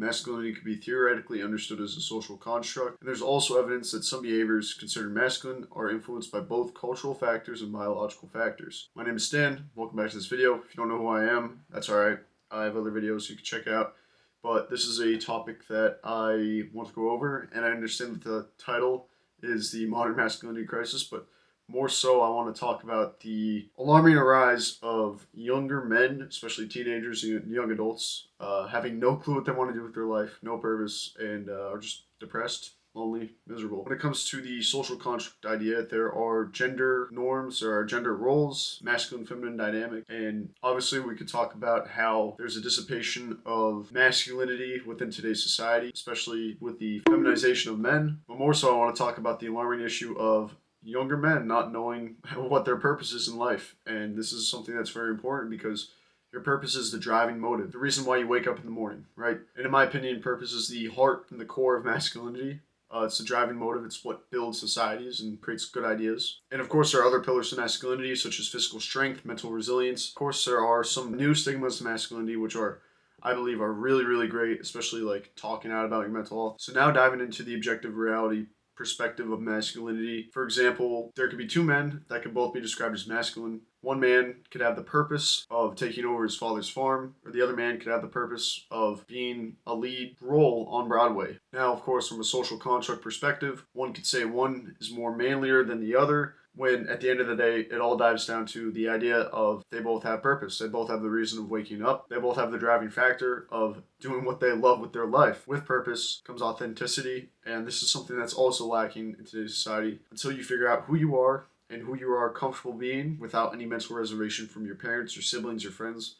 masculinity can be theoretically understood as a social construct, and there's also evidence that some behaviors considered masculine are influenced by both cultural factors and biological factors. My name is Stan. Welcome back to this video. If you don't know who I am, that's alright. I have other videos you can check out, but this is a topic that I want to go over, and I understand that the title is the modern masculinity crisis, but more so, I want to talk about the alarming rise of younger men, especially teenagers and young adults, having no clue what they want to do with their life, no purpose, and are just depressed, lonely, miserable. When it comes to the social construct idea, there are gender norms, there are gender roles, masculine, feminine dynamic, and obviously we could talk about how there's a dissipation of masculinity within today's society, especially with the feminization of men. But more so, I want to talk about the alarming issue of younger men not knowing what their purpose is in life. And this is something that's very important because your purpose is the driving motive, the reason why you wake up in the morning, right? And in my opinion, purpose is the heart and the core of masculinity. It's the driving motive. It's what builds societies and creates good ideas. And of course, there are other pillars to masculinity, such as physical strength, mental resilience. Of course, there are some new stigmas to masculinity, which I believe are really, really great, especially like talking out about your mental health. So now diving into the objective reality perspective of masculinity. For example, there could be two men that could both be described as masculine. One man could have the purpose of taking over his father's farm, or the other man could have the purpose of being a lead role on Broadway. Now, of course, from a social construct perspective, one could say one is more manlier than the other, when at the end of the day, it all dives down to the idea of they both have purpose. They both have the reason of waking up. They both have the driving factor of doing what they love with their life. With purpose comes authenticity, and this is something that's also lacking in today's society. Until you figure out who you are and who you are comfortable being without any mental reservation from your parents, your siblings, your friends,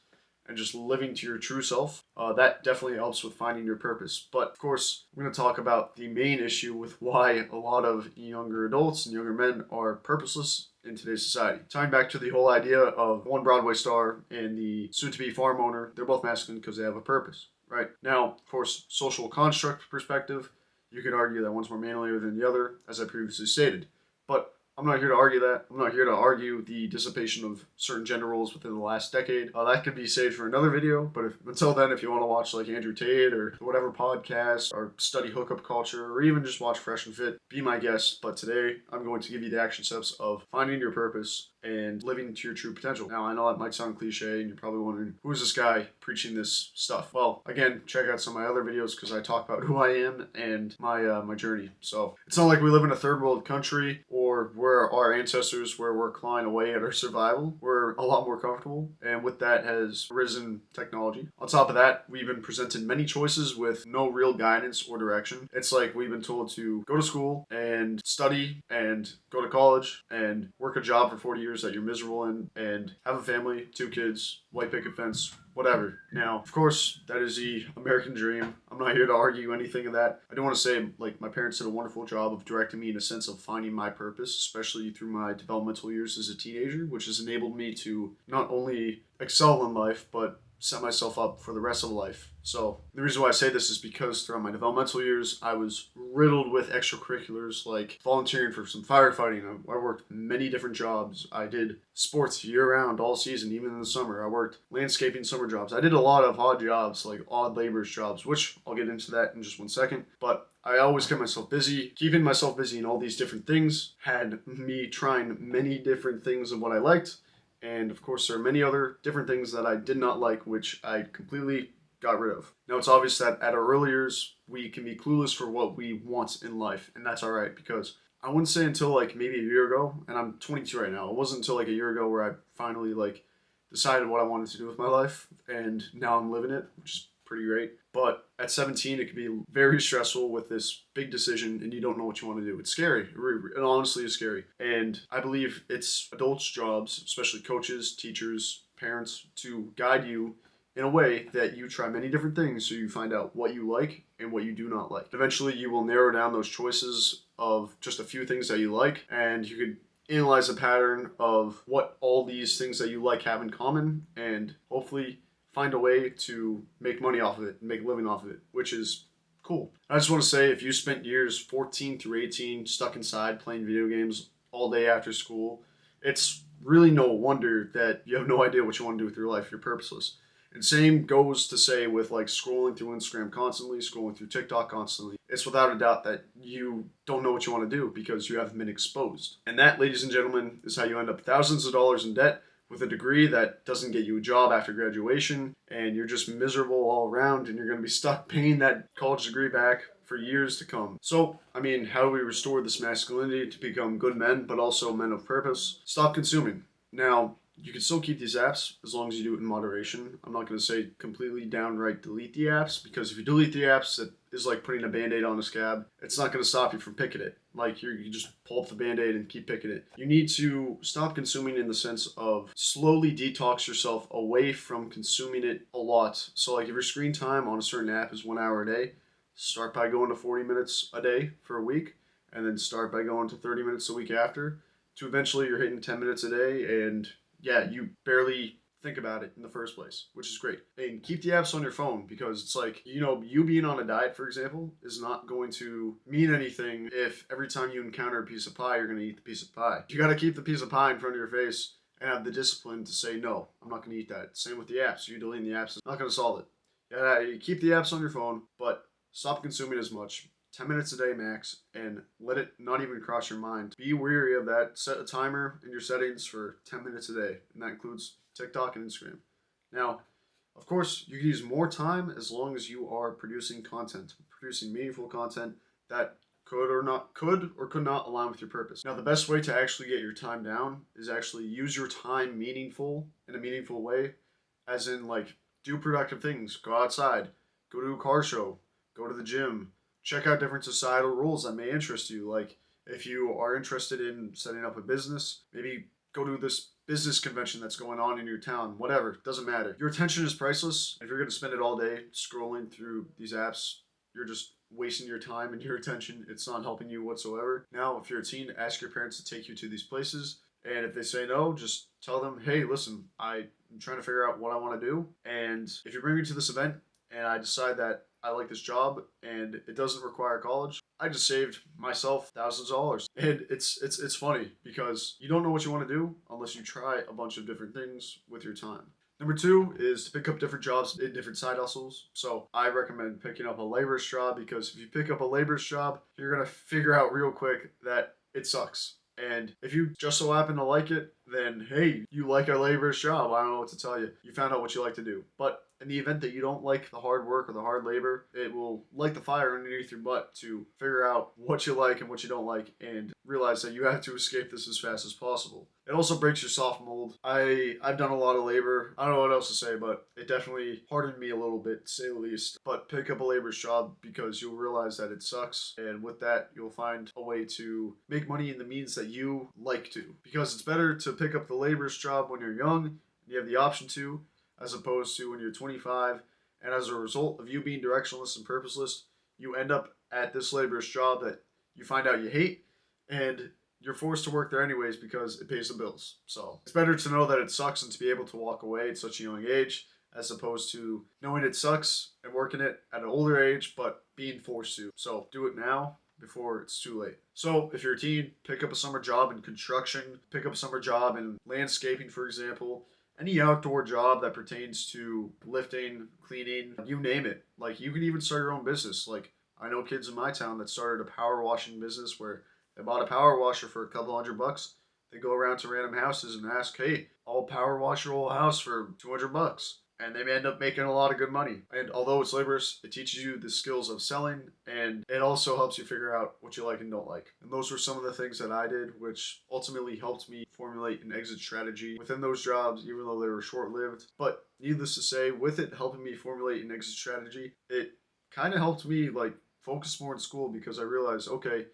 and just living to your true self, that definitely helps with finding your purpose. But of course, we're going to talk about the main issue with why a lot of younger adults and younger men are purposeless in today's society. Tying back to the whole idea of one Broadway star and the soon-to-be farm owner, they're both masculine because they have a purpose, right? Now, of course, social construct perspective, you could argue that one's more manlier than the other, as I previously stated. But I'm not here to argue that. I'm not here to argue the dissipation of certain gender roles within the last decade. That could be saved for another video, but until then, if you want to watch like Andrew Tate or whatever podcast or study hookup culture or even just watch Fresh and Fit, be my guest. But today, I'm going to give you the action steps of finding your purpose and living to your true potential. Now, I know that might sound cliche, and you're probably wondering, who is this guy preaching this stuff? Well, again, check out some of my other videos because I talk about who I am and my journey. So it's not like we live in a third world country or where our ancestors were clawing away at our survival. We're a lot more comfortable, and with that has arisen technology. On top of that, we've been presented many choices with no real guidance or direction. It's like we've been told to go to school and study and go to college and work a job for 40 years that you're miserable in and have a family, 2 kids, white picket fence, whatever. Now, of course, that is the American dream. I'm not here to argue anything of that. I do want to say, like, my parents did a wonderful job of directing me in a sense of finding my purpose, especially through my developmental years as a teenager, which has enabled me to not only excel in life, but set myself up for the rest of life. So the reason why I say this is because throughout my developmental years, I was riddled with extracurriculars like volunteering for some firefighting. I worked many different jobs. I did sports year-round, all season, even in the summer. I worked landscaping summer jobs. I did a lot of odd jobs, like odd laborers jobs, which I'll get into that in just one second. But I always kept myself busy. Keeping myself busy in all these different things had me trying many different things of what I liked. And of course, there are many other different things that I did not like, which I completely got rid of. Now, it's obvious that at our early years, we can be clueless for what we want in life, and that's all right, because I wouldn't say until like maybe a year ago, and I'm 22 right now, it wasn't until like a year ago where I finally like decided what I wanted to do with my life, and now I'm living it, which is pretty great. But at 17, it can be very stressful with this big decision and you don't know what you want to do. It's scary. It honestly is scary. And I believe it's adults' jobs, especially coaches, teachers, parents, to guide you in a way that you try many different things so you find out what you like and what you do not like. Eventually, you will narrow down those choices of just a few things that you like, and you could analyze a pattern of what all these things that you like have in common, and hopefully find a way to make money off of it and make a living off of it, which is cool. I just want to say, if you spent years 14 through 18 stuck inside playing video games all day after school, it's really no wonder that you have no idea what you want to do with your life. You're purposeless. And same goes to say with like scrolling through Instagram constantly, scrolling through TikTok constantly. It's without a doubt that you don't know what you want to do because you haven't been exposed. And that, ladies and gentlemen, is how you end up thousands of dollars in debt with a degree that doesn't get you a job after graduation, and you're just miserable all around, and you're going to be stuck paying that college degree back for years to come. So, I mean, how do we restore this masculinity to become good men, but also men of purpose? Stop consuming. Now, you can still keep these apps as long as you do it in moderation. I'm not going to say completely downright delete the apps, because if you delete the apps, it is like putting a band-aid on a scab. It's not going to stop you from picking it. Like you just pull up the band-aid and keep picking it. You need to stop consuming in the sense of slowly detox yourself away from consuming it a lot. So like if your screen time on a certain app is 1 hour a day, start by going to 40 minutes a day for a week, and then start by going to 30 minutes a week after, to eventually you're hitting 10 minutes a day, and yeah, you barely think about it in the first place, which is great. And keep the apps on your phone, because it's like, you being on a diet, for example, is not going to mean anything if every time you encounter a piece of pie, you're going to eat the piece of pie. You got to keep the piece of pie in front of your face and have the discipline to say, no, I'm not going to eat that. Same with the apps. You deleting the apps is not going to solve it. Yeah, you keep the apps on your phone, but stop consuming as much. 10 minutes a day max, and let it not even cross your mind. Be wary of that. Set a timer in your settings for 10 minutes a day, and that includes TikTok and Instagram. Now, of course, you can use more time as long as you are producing content, producing meaningful content that could or could not align with your purpose. Now, the best way to actually get your time down is actually use your time in a meaningful way, as in like do productive things, go outside, go to a car show, go to the gym, check out different societal rules that may interest you. Like if you are interested in setting up a business, maybe go to this business convention that's going on in your town, whatever, doesn't matter. Your attention is priceless. If you're going to spend it all day scrolling through these apps, you're just wasting your time and your attention. It's not helping you whatsoever. Now, if you're a teen, ask your parents to take you to these places. And if they say no, just tell them, hey, listen, I'm trying to figure out what I want to do. And if you bring me to this event and I decide that I like this job and it doesn't require college, I just saved myself thousands of dollars. And it's funny because you don't know what you want to do unless you try a bunch of different things with your time. Number two is to pick up different jobs in different side hustles. So I recommend picking up a laborer's job, because if you pick up a laborer's job, you're going to figure out real quick that it sucks. And if you just so happen to like it, then hey, you like a laborer's job. I don't know what to tell you. You found out what you like to do. But in the event that you don't like the hard work or the hard labor, it will light the fire underneath your butt to figure out what you like and what you don't like, and realize that you have to escape this as fast as possible. It also breaks your soft mold. I've done a lot of labor. I don't know what else to say, but it definitely hardened me a little bit, to say the least. But pick up a labor's job, because you'll realize that it sucks, and with that, you'll find a way to make money in the means that you like to. Because it's better to pick up the labor's job when you're young and you have the option to, as opposed to when you're 25, and as a result of you being directionless and purposeless, you end up at this laborer's job that you find out you hate, and you're forced to work there anyways because it pays the bills. So it's better to know that it sucks and to be able to walk away at such a young age, as opposed to knowing it sucks and working it at an older age but being forced to. So do it now before it's too late. So if you're a teen, pick up a summer job in construction, pick up a summer job in landscaping, for example. Any outdoor job that pertains to lifting, cleaning, you name it. Like you can even start your own business. Like I know kids in my town that started a power washing business where they bought a power washer for a couple $100. They go around to random houses and ask, hey, I'll power wash your whole house for $200. And they end up making a lot of good money. And although it's laborious, it teaches you the skills of selling, and it also helps you figure out what you like and don't like. And those were some of the things that I did, which ultimately helped me formulate an exit strategy within those jobs, even though they were short-lived. But needless to say, with it helping me formulate an exit strategy, it kind of helped me like focus more in school, because I realized, okay,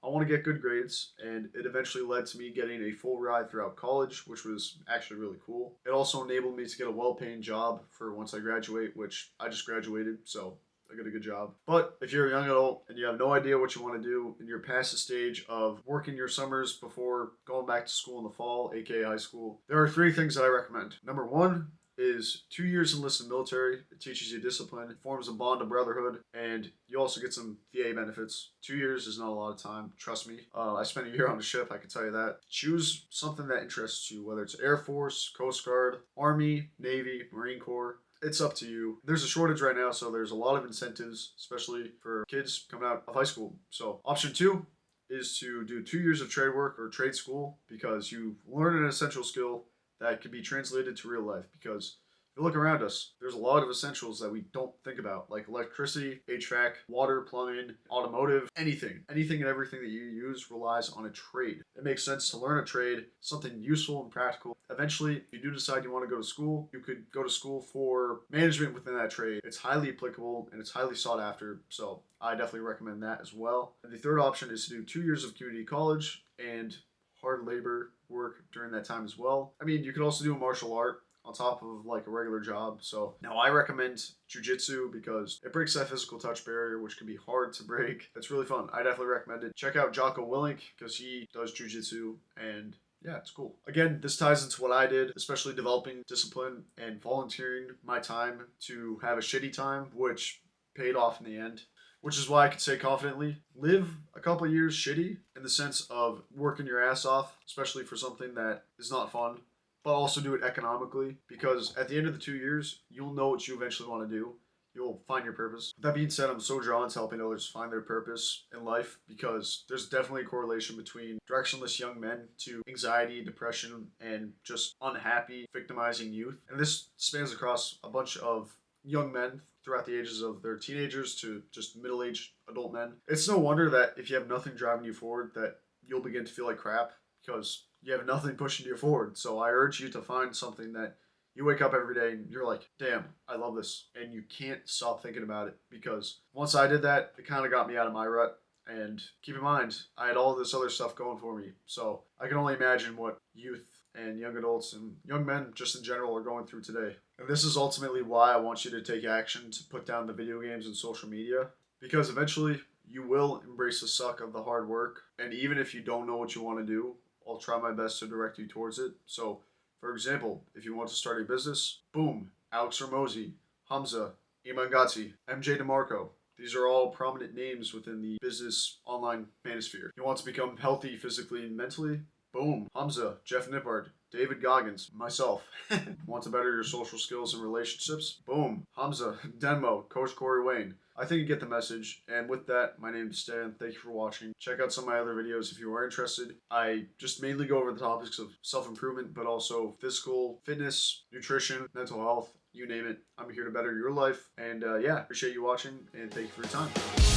I want to get good grades, and it eventually led to me getting a full ride throughout college, which was actually really cool. It also enabled me to get a well-paying job for once I graduate, which I just graduated, so I got a good job. But if you're a young adult and you have no idea what you want to do, and you're past the stage of working your summers before going back to school in the fall, aka high school, there are 3 things that I recommend. Number 1 is 2 years enlisted military. It teaches you discipline, it forms a bond of brotherhood, and you also get some VA benefits. 2 years is not a lot of time, trust me. I spent a year on a ship, I can tell you that. Choose something that interests you, whether it's Air Force, Coast Guard, Army, Navy, Marine Corps. it's up to you. There's a shortage right now, so there's a lot of incentives, especially for kids coming out of high school. So option 2 is to do 2 years of trade work or trade school, because you learn an essential skill that can be translated to real life. Because if you look around us, there's a lot of essentials that we don't think about, like electricity, HVAC, water, plumbing, automotive, anything. Anything and everything that you use relies on a trade. It makes sense to learn a trade, something useful and practical. Eventually, if you do decide you want to go to school, you could go to school for management within that trade. It's highly applicable and it's highly sought after, so I definitely recommend that as well. And the third option is to do 2 years of community college and hard labor work during that time as well. I mean, you could also do a martial art on top of like a regular job. So now I recommend jujitsu because it breaks that physical touch barrier, which can be hard to break. It's really fun. I definitely recommend it. Check out Jocko Willink because he does jujitsu, and yeah, it's cool. Again, this ties into what I did, especially developing discipline and volunteering my time to have a shitty time, which paid off in the end. Which is why I can say confidently, live a couple years shitty in the sense of working your ass off, especially for something that is not fun, but also do it economically, because at the end of the 2 years, you'll know what you eventually want to do. You'll find your purpose. With that being said, I'm so drawn to helping others find their purpose in life, because there's definitely a correlation between directionless young men to anxiety, depression, and just unhappy, victimizing youth. And this spans across a bunch of young men throughout the ages of their teenagers to just middle-aged adult men. It's no wonder that if you have nothing driving you forward, that you'll begin to feel like crap, because you have nothing pushing you forward. So I urge you to find something that you wake up every day and you're like, damn, I love this. And you can't stop thinking about it, because once I did that, it kind of got me out of my rut. And keep in mind, I had all this other stuff going for me. So I can only imagine what youth and young adults and young men just in general are going through today. And this is ultimately why I want you to take action to put down the video games and social media, because eventually you will embrace the suck of the hard work. And even if you don't know what you want to do, I'll try my best to direct you towards it. So, for example, if you want to start a business, boom, Alex Ramosi, Hamza, Iman Ghazi, MJ DeMarco. These are all prominent names within the business online manosphere. You want to become healthy physically and mentally? Boom, Hamza, Jeff Nippard, David Goggins, myself. Want to better your social skills and relationships? Boom, Hamza, Denmo, Coach Corey Wayne. I think you get the message. And with that, my name is Stan. Thank you for watching. Check out some of my other videos if you are interested. I just mainly go over the topics of self-improvement, but also physical fitness, nutrition, mental health, you name it. I'm here to better your life. And yeah, appreciate you watching, and thank you for your time.